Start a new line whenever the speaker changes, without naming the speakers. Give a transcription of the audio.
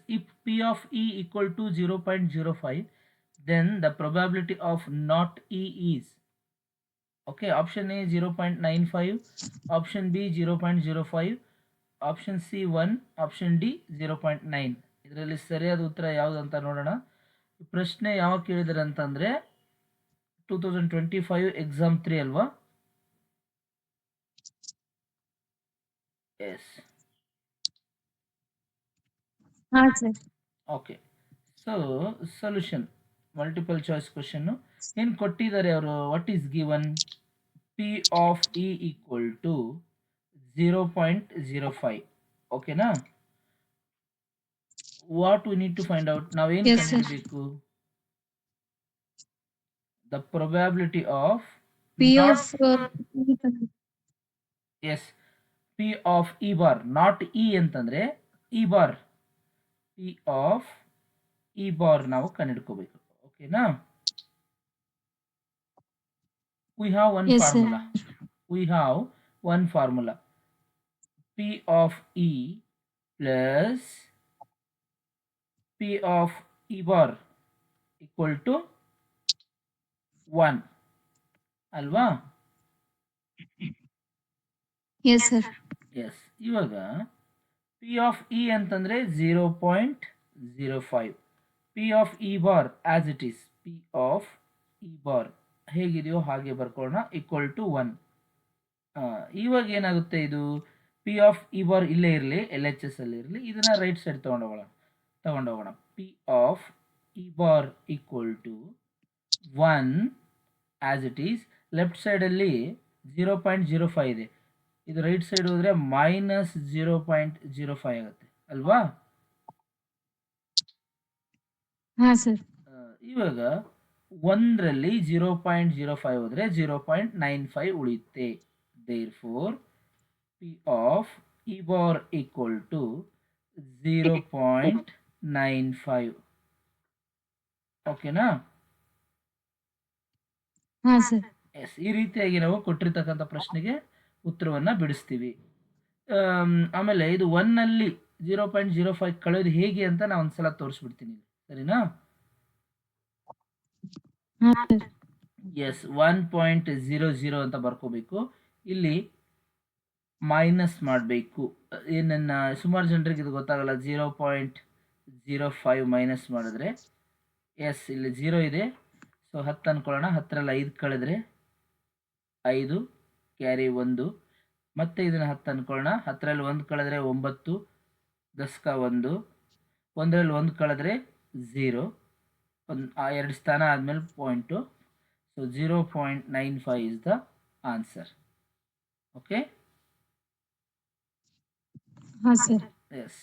if P of E equal to 0.05, then the probability of not E is, okay, option A 0.95, option B 0.05, option C 1, option D 0.9. ಇದರಲ್ಲಿ ಸರಿಯಾದ ಉತ್ತರ ಯಾವುದು ಅಂತ ನೋಡೋಣ. ಪ್ರಶ್ನೆ ಯಾವಾಗ ಕೇಳಿದರೆ ಅಂತಂದ್ರೆ 2025 ಎಕ್ಸಾಮ್ 3 ಅಲ್ವಾ? Yes. Okay, so solution multiple choice question ಏನು ಕೊಟ್ಟಿದ್ದಾರೆ ಅವರು. What is given? P of E equal to 0.05. ಓಕೆನಾ? What we need to find out, ನಾವೇನು ಕಂಡುಹಿಡಬೇಕು? The probability of
P of
S, P of E bar, not E ಅಂತಂದ್ರೆ E bar, P of E bar ನಾವು ಕಂಡುಹಿಡ್ಕೋಬೇಕು. ಓಕೆನಾ? we have one
Yes,
formula.
sir.
We have one formula. P of E plus P of E bar equal to 1 ಅಲ್ವಾ?
Yes, sir.
S. ಇವಾಗ P of E ಅಂತಂದ್ರೆ 0.05, P of E bar as it is, P of E bar ಹೇಗಿದೆಯೋ ಹಾಗೆ ಬರ್ಕೊಳ್ಳೋಣ, equal to 1. ಇವಾಗ ಏನಾಗುತ್ತೆ, ಇದು P of E bar ಇಲ್ಲೇ ಇರಲಿ, LHS ಅಲ್ಲಿ ಇರಲಿ, ಇದನ್ನ ರೈಟ್ ಸೈಡ್ ತಗೊಂಡೋಗೋಣ. P of E bar equal to 1 as it is. Left ಸೈಡಲ್ಲಿ 0.05 ಇದೆ, ಇದು ರೈಟ್ ಸೈಡ್ ಹೋದ್ರೆ ಮೈನಸ್ 0.05 ಆಗುತ್ತೆ ಅಲ್ವಾ? ಇವಾಗ 1ರಲ್ಲಿ 0.05 ಹೋದ್ರೆ 0.95 ಉಳಿಯುತ್ತೆ. Therefore P of E bar equal to 0.95. ಓಕೆನಾ? ಎಸ್. ಈ ರೀತಿಯಾಗಿ ನಾವು ಕೊಟ್ಟಿರ್ತಕ್ಕಂಥ ಪ್ರಶ್ನೆಗೆ ಉತ್ತರವನ್ನ ಬಿಡಿಸ್ತೀವಿ. ಆಮೇಲೆ ಇದು 1ನಲ್ಲಿ 0.05 ಕಳೆಯೋದು ಹೇಗೆ ಅಂತ ನಾನು ಒಂದ್ಸಲ ತೋರಿಸ್ಬಿಡ್ತೀನಿ, ಸರಿನಾ? ಎಸ್, 1.00 ಅಂತ ಬರ್ಕೋಬೇಕು. ಇಲ್ಲಿ ಮೈನಸ್ ಮಾಡಬೇಕು. ಏನನ್ನ ಸುಮಾರು ಜನರಿಗೆ ಇದು ಗೊತ್ತಾಗಲ್ಲ. 0.05 ಮೈನಸ್ ಮಾಡಿದ್ರೆ, ಎಸ್ ಇಲ್ಲಿ 0 ಇದೆ, ಸೊ 10 ಅನ್ಕೊಳ್ಳೋಣ. 10ರಲ್ಲಿ 5 ಕಳೆದ್ರೆ 5 ಕ್ಯಾರಿ 1, ಮತ್ತೆ ಇದನ್ನು 10 ಅನ್ಕೊಳ್ಳೋಣ. 10ರಲ್ಲಿ 1 ಕಳೆದ್ರೆ 9, 10ಕ 1, 1ರಲ್ಲಿ 1 ಕಳೆದ್ರೆ 0, 2 ಸ್ಥಾನ ಆದಮೇಲೆ point. So 0.95 is the answer. Okay?
Sir.
Yes.